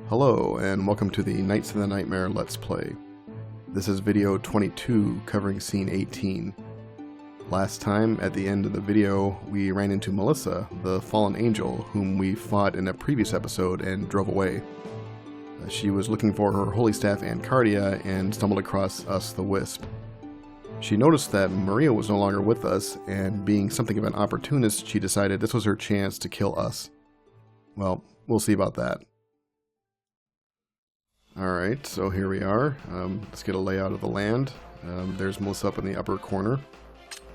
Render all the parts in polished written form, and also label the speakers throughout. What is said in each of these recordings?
Speaker 1: Hello, and welcome to the Knights of the Nightmare Let's Play. This is video 22, covering scene 18. Last time, at the end of the video, we ran into Melissa, the fallen angel, whom we fought in a previous episode and drove away. She was looking for her holy staff Ancardia and stumbled across us, the Wisp. She noticed that Maria was no longer with us, and being something of an opportunist, she decided this was her chance to kill us. Well, we'll see about that. Alright, so here we are. Let's get a layout of the land. There's Melissa up in the upper corner.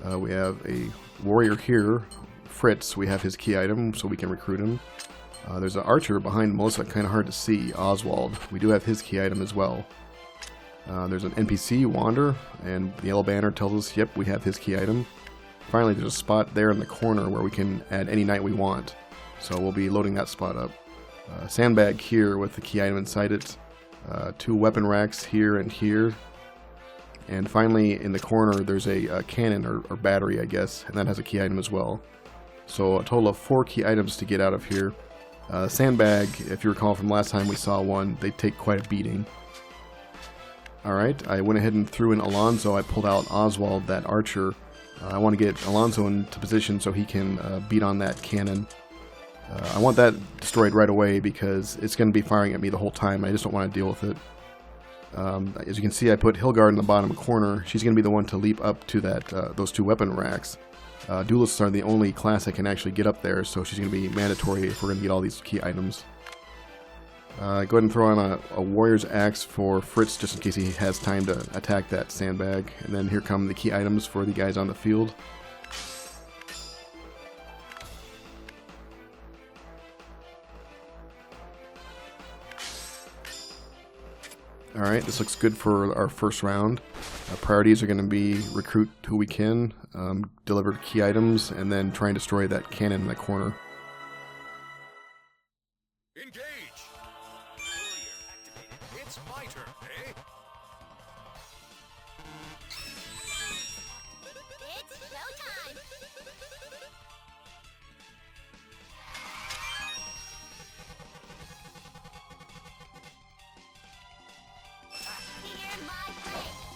Speaker 1: We have a warrior here, Fritz. We have his key item, so we can recruit him. There's an archer behind Melissa, kind of hard to see, Oswald. We do have his key item as well. There's an NPC, Wander, and the yellow banner tells us, yep, we have his key item. Finally, there's a spot there in the corner where we can add any knight we want. So we'll be loading that spot up. Sandbag here with the key item inside it. Two weapon racks here and here. And finally, in the corner, there's a cannon or battery, I guess, and that has a key item as well. So a total of 4 key items to get out of here. Sandbag, if you recall from last time we saw one, they take quite a beating. Alright, I went ahead and threw in Alonso. I pulled out Oswald, that archer. I want to get Alonso into position so he can beat on that cannon. I want that destroyed right away because it's going to be firing at me the whole time. I just don't want to deal with it. As you can see, I put Hilgard in the bottom corner. She's going to be the one to leap up to that those 2 weapon racks. Duelists are the only class that can actually get up there, so she's going to be mandatory if we're going to get all these key items. Go ahead and throw on a warrior's axe for Fritz just in case he has time to attack that sandbag. And then here come the key items for the guys on the field. Alright, this looks good for our first round. Priorities are going to be recruit who we can, deliver key items, and then try and destroy that cannon in the corner.
Speaker 2: Engage! It's my turn, eh?
Speaker 3: It's showtime! Hear my blade!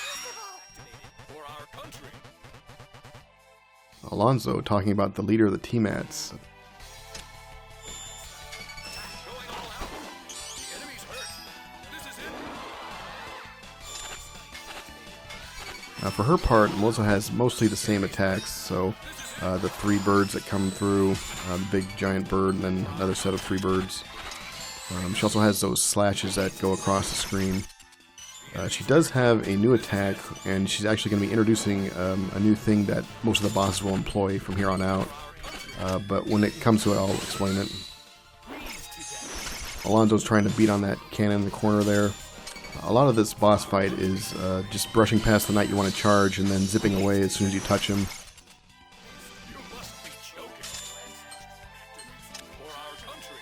Speaker 3: Impossible!
Speaker 2: For our country!
Speaker 1: Alonso talking about the leader of the T-Mats.
Speaker 2: Going all out! The enemy's hurt! This is it!
Speaker 1: For her part, Melissa has mostly the same attacks, so the 3 birds that come through, the big giant bird, and then another set of 3 birds. She also has those slashes that go across the screen. She does have a new attack, and she's actually going to be introducing a new thing that most of the bosses will employ from here on out. But when it comes to it, I'll explain it. Alonso's trying to beat on that cannon in the corner there. A lot of this boss fight is just brushing past the knight you want to charge and then zipping away as soon as you touch him.
Speaker 2: You must be joking! For our country!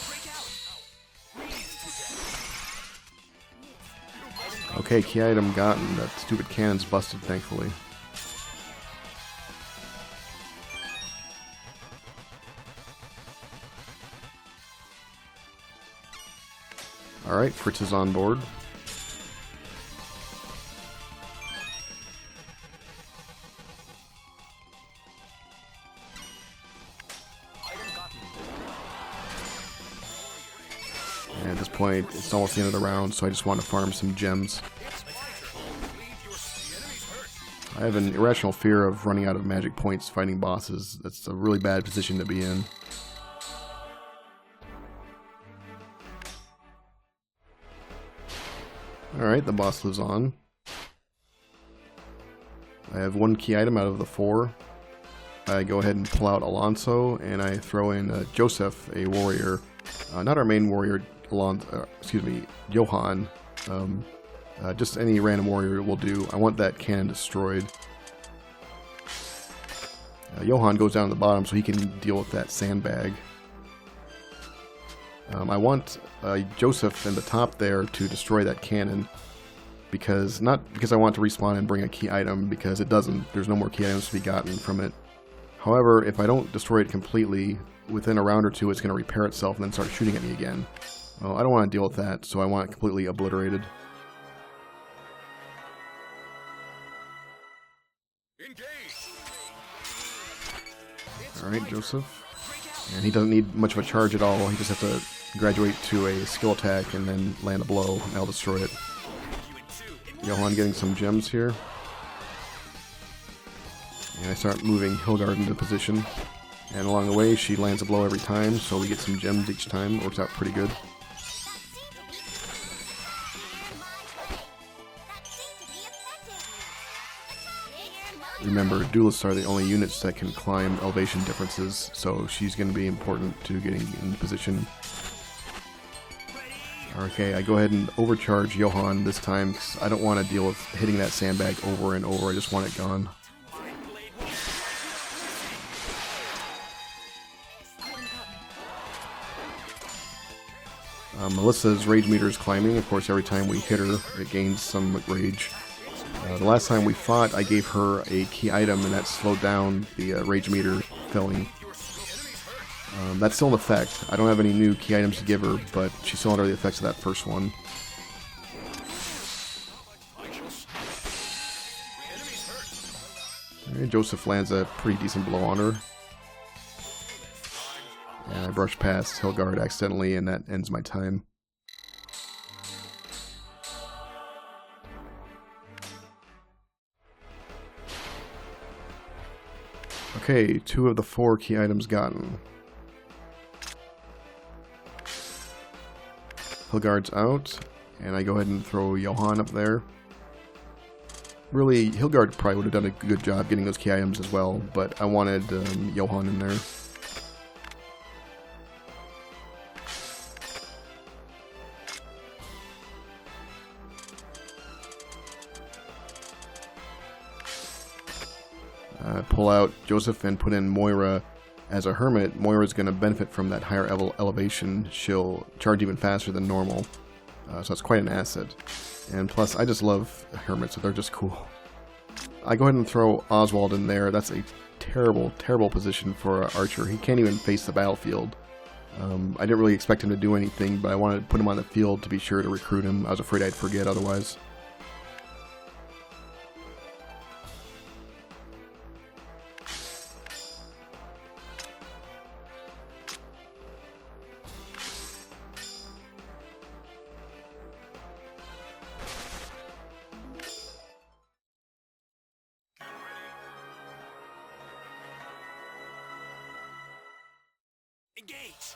Speaker 2: Break out!
Speaker 1: Okay, key item gotten. That stupid cannon's busted, thankfully. Alright, Fritz is on board. And at this point, it's almost the end of the round, so I just want to farm some gems. I have an irrational fear of running out of magic points fighting bosses. That's a really bad position to be in. Alright, the boss lives on. I have 1 key item out of the 4. I go ahead and pull out Alonso, and I throw in Joseph, a warrior. Not our main warrior, Johan. Just any random warrior will do. I want that cannon destroyed. Johan goes down to the bottom so he can deal with that sandbag. I want Joseph in the top there to destroy that cannon. Not because I want to respawn and bring a key item, because it doesn't. There's no more key items to be gotten from it. However, if I don't destroy it completely, within a round or two it's going to repair itself and then start shooting at me again. Well, I don't want to deal with that, so I want it completely obliterated. Alright, Joseph. And he doesn't need much of a charge at all. He just has to graduate to a skill attack and then land a blow, and I'll destroy it. Johan getting some gems here. And I start moving Hilgard into position. And along the way, she lands a blow every time, so we get some gems each time. It works out pretty good. Remember, duelists are the only units that can climb elevation differences, so she's going to be important to getting in position. Okay, I go ahead and overcharge Johan this time, because I don't want to deal with hitting that sandbag over and over. I just want it gone. Melissa's rage meter is climbing. Of course, every time we hit her, it gains some rage. The last time we fought, I gave her a key item, and that slowed down the rage meter filling. That's still in effect. I don't have any new key items to give her, but she's still under the effects of that first one. Okay, Joseph lands a pretty decent blow on her. And I brush past Hilgard accidentally, and that ends my time. Okay, 2 of the 4 key items gotten. Hilgard's out, and I go ahead and throw Johan up there. Really, Hilgard probably would have done a good job getting those key items as well, but I wanted Johan in there. Pull out Joseph and put in Moira as a hermit. Moira's going to benefit from that higher elevation. She'll charge even faster than normal, so it's quite an asset. And plus, I just love hermits, so they're just cool. I go ahead and throw Oswald in there. That's a terrible, terrible position for an archer. He can't even face the battlefield. I didn't really expect him to do anything, but I wanted to put him on the field to be sure to recruit him. I was afraid I'd forget otherwise.
Speaker 2: Engage!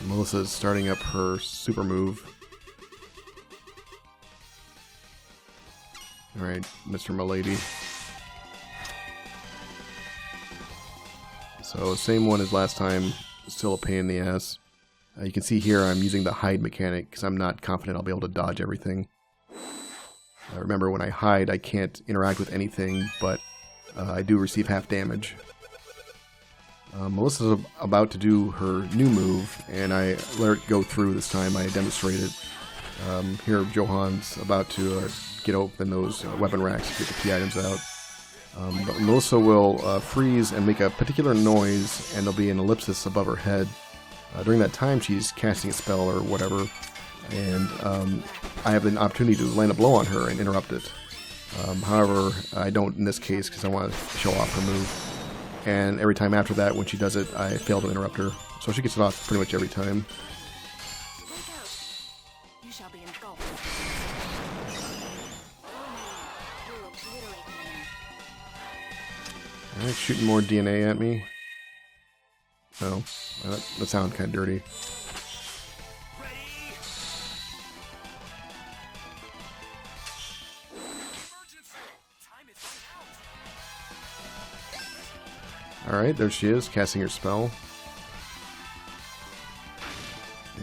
Speaker 1: Melissa's starting up her super move. Alright, Mr. Milady. So, same one as last time, still a pain in the ass. You can see here I'm using the hide mechanic because I'm not confident I'll be able to dodge everything. Remember, when I hide, I can't interact with anything, but I do receive half damage. Melissa's about to do her new move, and I let it go through this time. I demonstrate it. Here, Johan's about to get open those weapon racks to get the key items out. But Melissa will freeze and make a particular noise, and there'll be an ellipsis above her head. During that time, she's casting a spell or whatever, and I have the opportunity to land a blow on her and interrupt it. However, I don't in this case because I want to show off her move. And every time after that, when she does it, I fail to interrupt her. So she gets it off pretty much every time.
Speaker 3: You shall be engulfed.
Speaker 1: Alright, shooting more DNA at me. Oh, that sounded kind of dirty. Alright, there she is, casting her spell.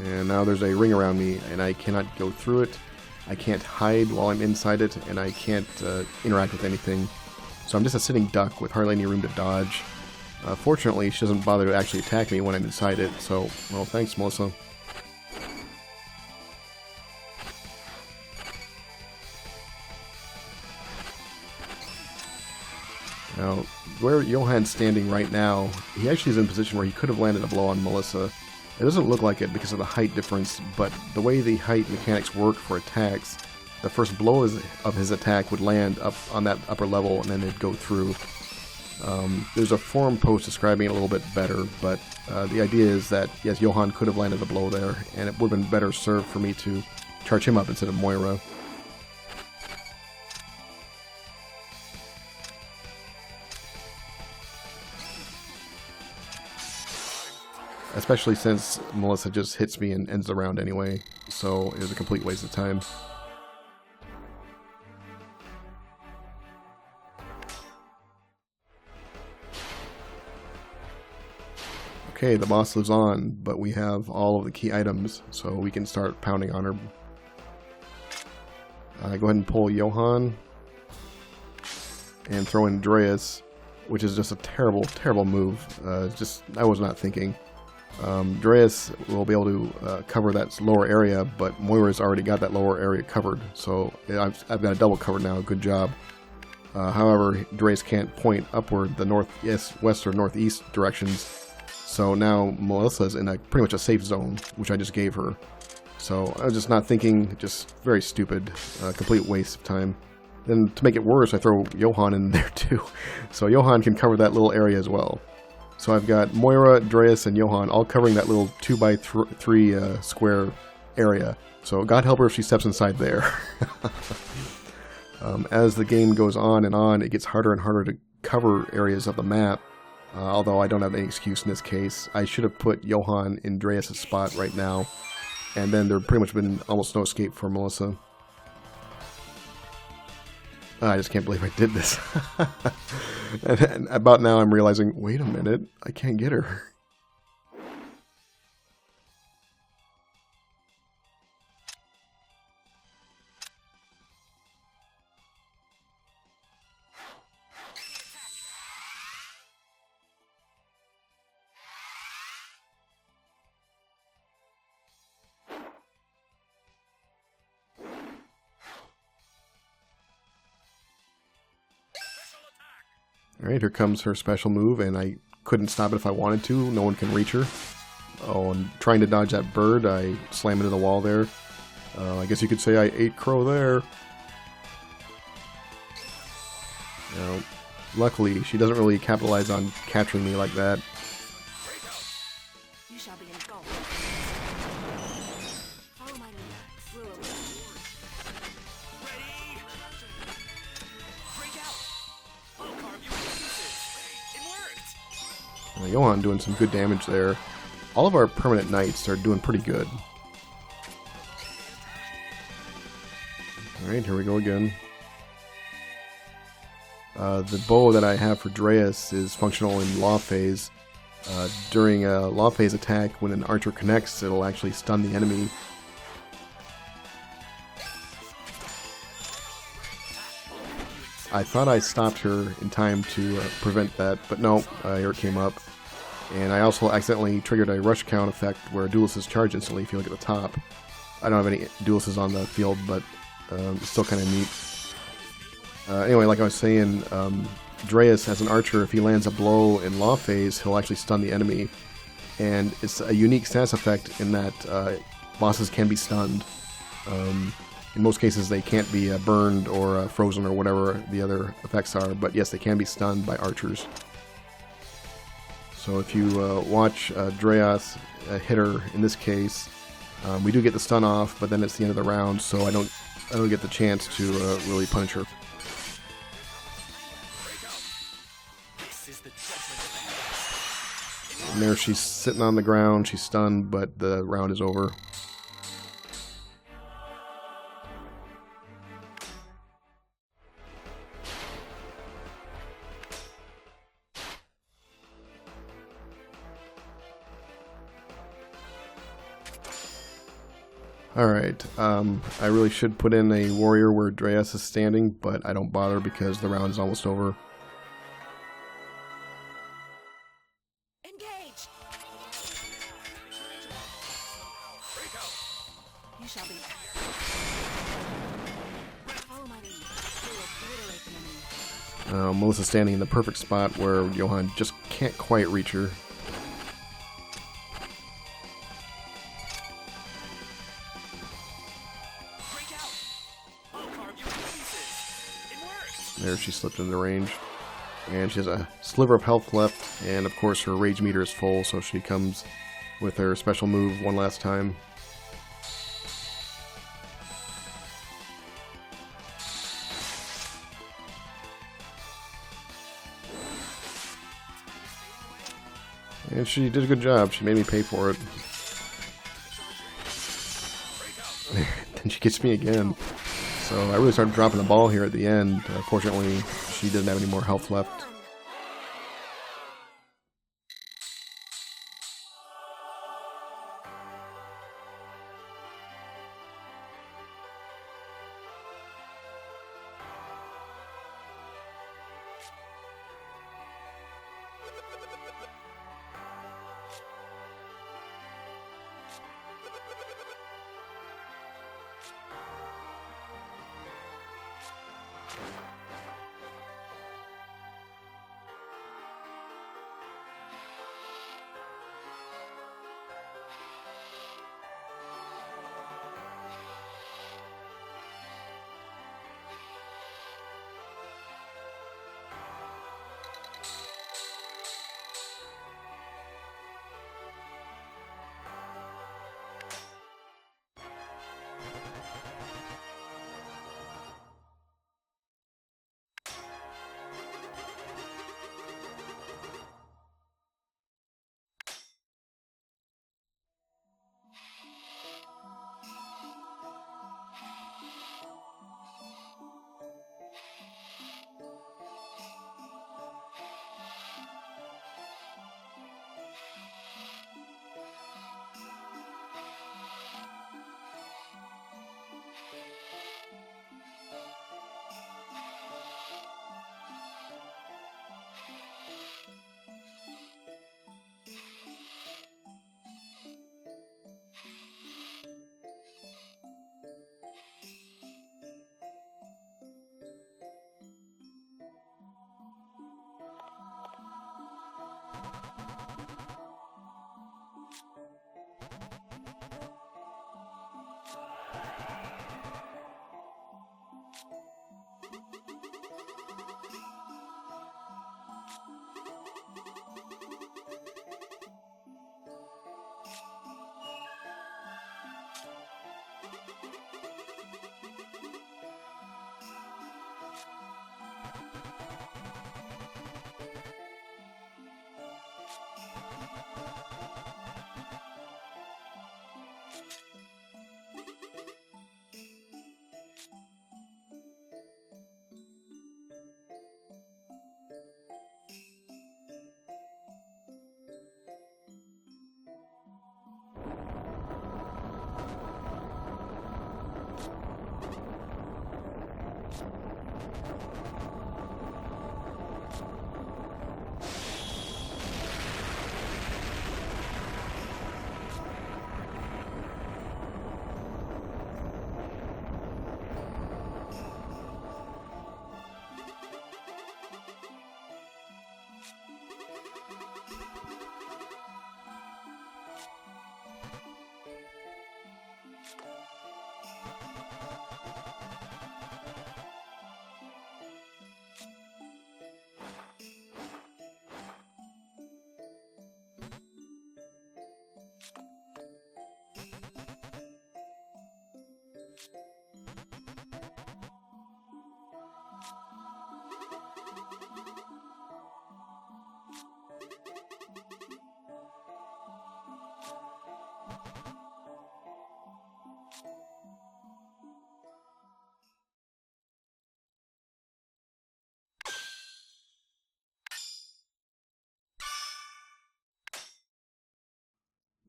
Speaker 1: And now there's a ring around me, and I cannot go through it. I can't hide while I'm inside it, and I can't interact with anything. So I'm just a sitting duck with hardly any room to dodge. Fortunately, she doesn't bother to actually attack me when I'm inside it, so, well, thanks, Melissa. Now, where Johan's standing right now, he actually is in a position where he could have landed a blow on Melissa. It doesn't look like it because of the height difference, but the way the height mechanics work for attacks, the first blow of his attack would land up on that upper level and then it'd go through. There's a forum post describing it a little bit better, but the idea is that, yes, Johan could have landed a blow there, and it would have been better served for me to charge him up instead of Moira. Especially since Melissa just hits me and ends the round anyway, so it was a complete waste of time. Okay, the boss lives on, but we have all of the key items, so we can start pounding on her. Go ahead and pull Johan, and throw in Dreas, which is just a terrible, terrible move. I was not thinking. Dreas will be able to cover that lower area, but Moira's already got that lower area covered, so I've got a double covered now. Good job. However, Dreas can't point upward the northeast, west, or northeast directions, so now Melissa's in pretty much a safe zone, which I just gave her. So I was just not thinking, just very stupid, complete waste of time. Then to make it worse, I throw Johan in there too, so Johan can cover that little area as well. So I've got Moira, Dreas, and Johan all covering that little 2x3 square area. So God help her if she steps inside there. As the game goes on, it gets harder and harder to cover areas of the map. Although I don't have any excuse in this case. I should have put Johan in Dreas' spot right now. And then there pretty much been almost no escape for Melissa. I just can't believe I did this. and about now I'm realizing, wait a minute, I can't get her. Alright, here comes her special move, and I couldn't stop it if I wanted to. No one can reach her. Oh, and trying to dodge that bird, I slam into the wall there. I guess you could say I ate crow there. Now, luckily, she doesn't really capitalize on capturing me like that.
Speaker 3: You shall be engulfed. Follow my lead. We'll
Speaker 2: Ready? Break out! I'll carve you into pieces. It worked!
Speaker 1: Johan doing some good damage there. All of our permanent knights are doing pretty good. Alright, here we go again. The bow that I have for Dreas is functional in Law Phase. During a Law Phase attack, when an archer connects, it'll actually stun the enemy. I thought I stopped her in time to prevent that, but no, here it came up. And I also accidentally triggered a rush count effect where duelists charge instantly if you look at the top. I don't have any duelists on the field, but it's still kind of neat. Anyway, like I was saying, Dreas, as an archer, if he lands a blow in Law Phase, he'll actually stun the enemy. And it's a unique status effect in that bosses can be stunned. In most cases, they can't be burned or frozen or whatever the other effects are, but yes, they can be stunned by archers. So if you watch Dreas hit her, in this case, we do get the stun off, but then it's the end of the round, so I don't get the chance to really punish her. And there she's sitting on the ground, she's stunned, but the round is over. Alright, I really should put in a warrior where Dreas is standing, but I don't bother because the round is almost over.
Speaker 3: engage. You shall be. Follow my lead. We will obliterate the
Speaker 1: Melissa's standing in the perfect spot where Johann just can't quite reach her.
Speaker 2: Break out! I'll carve you to pieces. It worked!
Speaker 1: There, she slipped into range. And she has a sliver of health left, and of course her rage meter is full, so she comes with her special move one last time. And she did a good job. She made me pay for it. Then she gets me again. So I really started dropping the ball here at the end. Fortunately, she didn't have any more health left.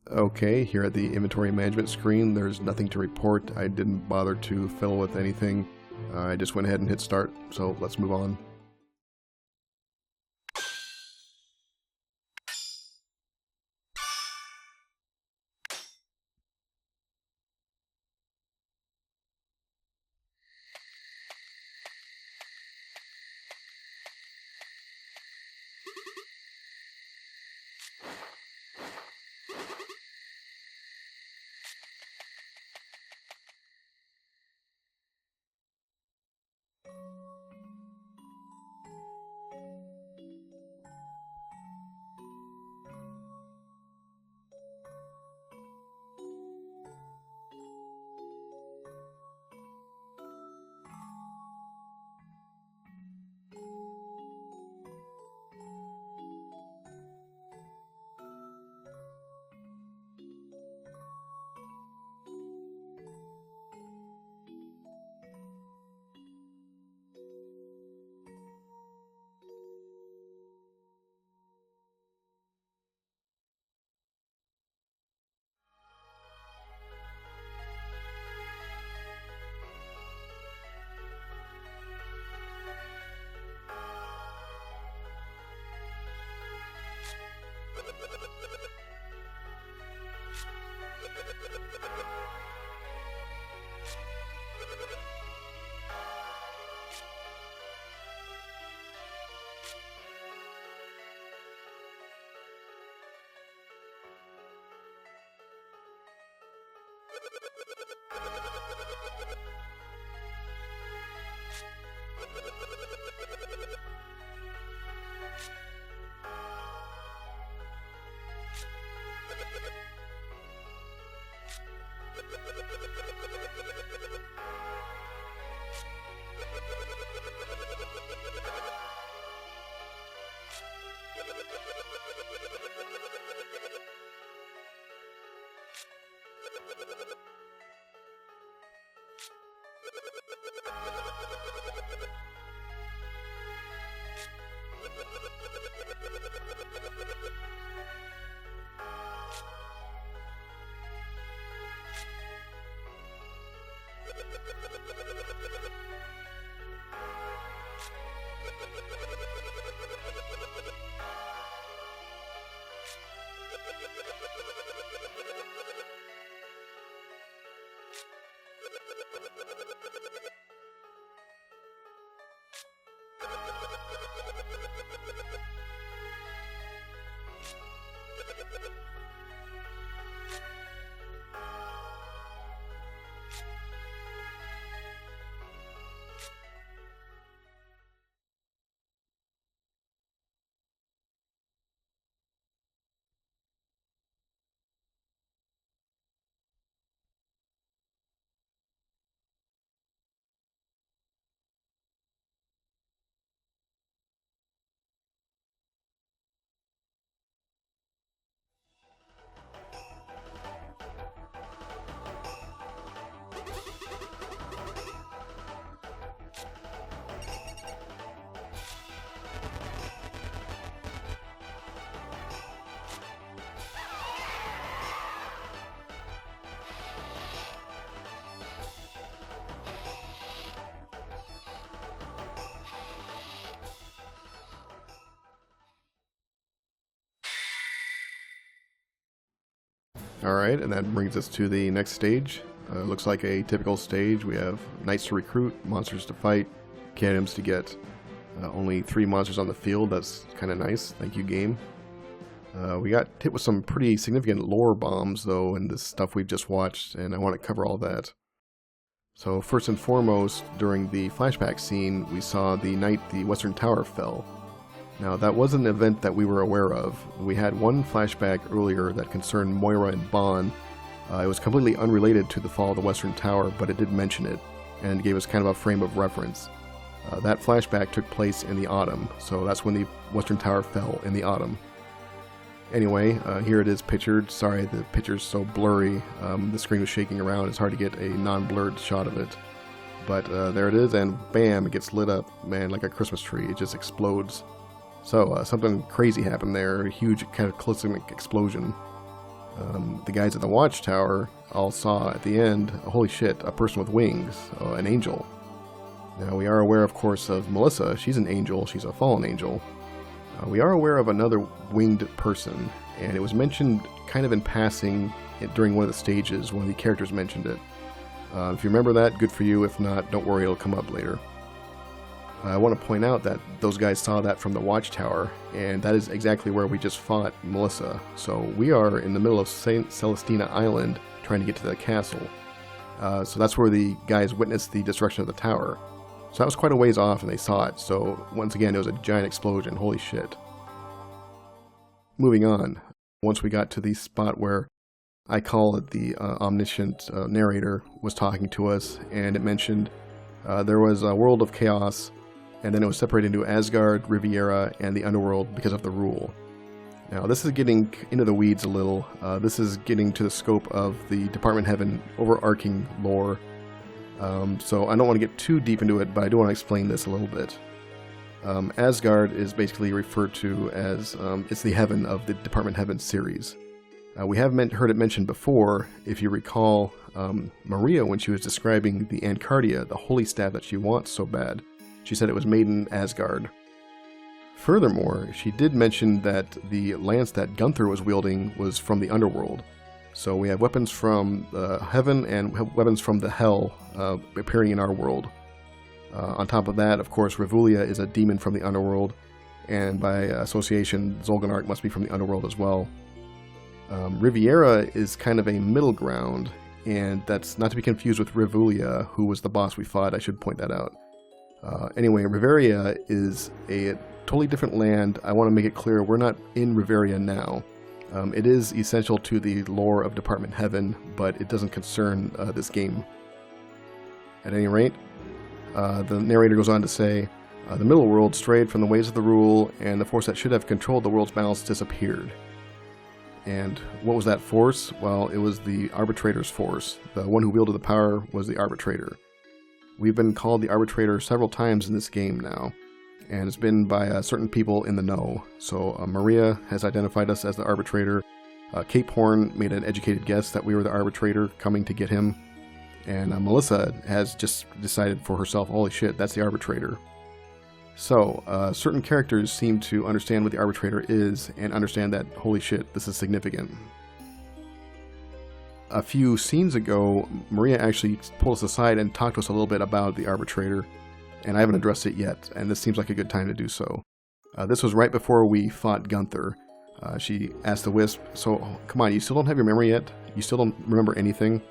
Speaker 1: Okay, here at the inventory management screen, there's nothing to report. I didn't bother to fill with anything. I just went ahead and hit start, so let's move on. Alright, and that brings us to the next stage. Looks like a typical stage. We have knights to recruit, monsters to fight, items to get. Only 3 monsters on the field. That's kind of nice. Thank you, game. We got hit with some pretty significant lore bombs, though, in this stuff we've just watched, and I want to cover all that. So first and foremost, during the flashback scene, we saw the night the Western Tower fell. Now, that was an event that we were aware of. We had one flashback earlier that concerned Moira and Bon. It was completely unrelated to the fall of the Western Tower, but it did mention it, and gave us kind of a frame of reference. That flashback took place in the autumn, so that's when the Western Tower fell, in the autumn. Anyway, here it is pictured. Sorry, the picture's so blurry. The screen was shaking around. It's hard to get a non-blurred shot of it. But there it is, and bam, it gets lit up, man, like a Christmas tree. It just explodes. So, something crazy happened there, a huge cataclysmic explosion. The guys at the watchtower all saw at the end, holy shit, a person with wings, an angel. Now, we are aware, of course, of Melissa. She's an angel. She's a fallen angel. We are aware of another winged person, and it was mentioned kind of in passing during one of the stages. One of the characters mentioned it. If you remember that, good for you. If not, don't worry, it'll come up later. I want to point out that those guys saw that from the watchtower, and that is exactly where we just fought Melissa. So we are in the middle of St. Celestina Island trying to get to the castle. So that's where the guys witnessed the destruction of the tower. So that was quite a ways off, and they saw it. So once again, it was a giant explosion. Holy shit. Moving on. Once we got to the spot where I call it the omniscient narrator was talking to us, and it mentioned there was a world of chaos, and then it was separated into Asgard, Riviera, and the Underworld because of the rule. Now, this is getting into the weeds a little. This is getting to the scope of the Department Heaven overarching lore. So I don't want to get too deep into it, but I do want to explain this a little bit. Asgard is basically referred to as, it's the heaven of the Department Heaven series. We have heard it mentioned before, if you recall, Maria, when she was describing the Ancardia, the holy staff that she wants so bad, she said it was made in Asgard. Furthermore, she did mention that the lance that Gunther was wielding was from the Underworld. So we have weapons from heaven and weapons from the hell appearing in our world. On top of that, of course, Revulia is a demon from the Underworld, and by association, Zolganark must be from the Underworld as well. Riviera is kind of a middle ground. and that's not to be confused with Revulia, who was the boss we fought. I should point that out. Anyway, Riveria is a totally different land. I want to make it clear we're not in Riveria now. It is essential to the lore of Department Heaven, but it doesn't concern this game. At any rate, the narrator goes on to say, the middle world strayed from the ways of the rule, and the force that should have controlled the world's balance disappeared. And what was that force? Well, it was the Arbitrator's force. The one who wielded the power was the Arbitrator. We've been called the Arbitrator several times in this game now, and it's been by certain people in the know. So Maria has identified us as the Arbitrator. Cape Horn made an educated guess that we were the Arbitrator coming to get him. And Melissa has just decided for herself, holy shit, that's the Arbitrator. So, certain characters seem to understand what the Arbitrator is and understand that, holy shit, this is significant. A few scenes ago, Maria actually pulled us aside and talked to us a little bit about the Arbitrator, and I haven't addressed it yet, and this seems like a good time to do so. This was right before we fought Gunther. She asked the Wisp, so, come on, you still don't have your memory yet? You still don't remember anything?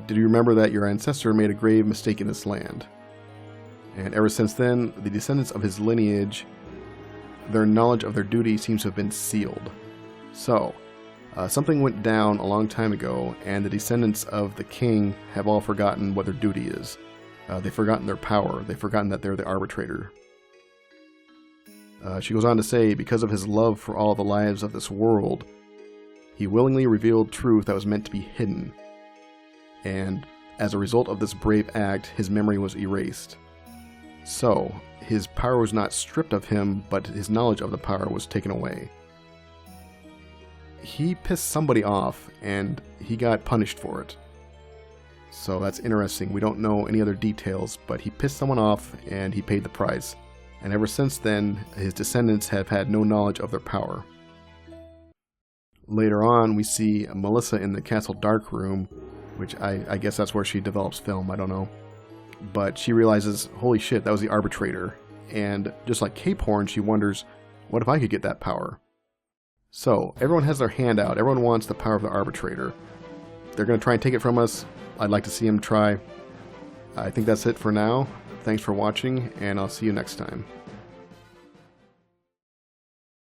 Speaker 1: Did you remember that your ancestor made a grave mistake in this land? And ever since then, the descendants of his lineage, their knowledge of their duty seems to have been sealed. So, something went down a long time ago, and the descendants of the king have all forgotten what their duty is. They've forgotten their power. They've forgotten that they're the Arbitrator. She goes on to say, because of his love for all the lives of this world, he willingly revealed truth that was meant to be hidden. And as a result of this brave act, his memory was erased. So, his power was not stripped of him, but his knowledge of the power was taken away. He pissed somebody off, and he got punished for it. So that's interesting. We don't know any other details, but he pissed someone off, and he paid the price. And ever since then, his descendants have had no knowledge of their power. Later on, we see Melissa in the Castle Dark Room, which I guess that's where she develops film, I don't know. But she realizes, holy shit, that was the Arbitrator. And just like Cape Horn, she wonders, what if I could get that power? So, everyone has their hand out. Everyone wants the power of the Arbitrator. They're going to try and take it from us. I'd like to see them try. I think that's it for now. Thanks for watching, and I'll see you next time.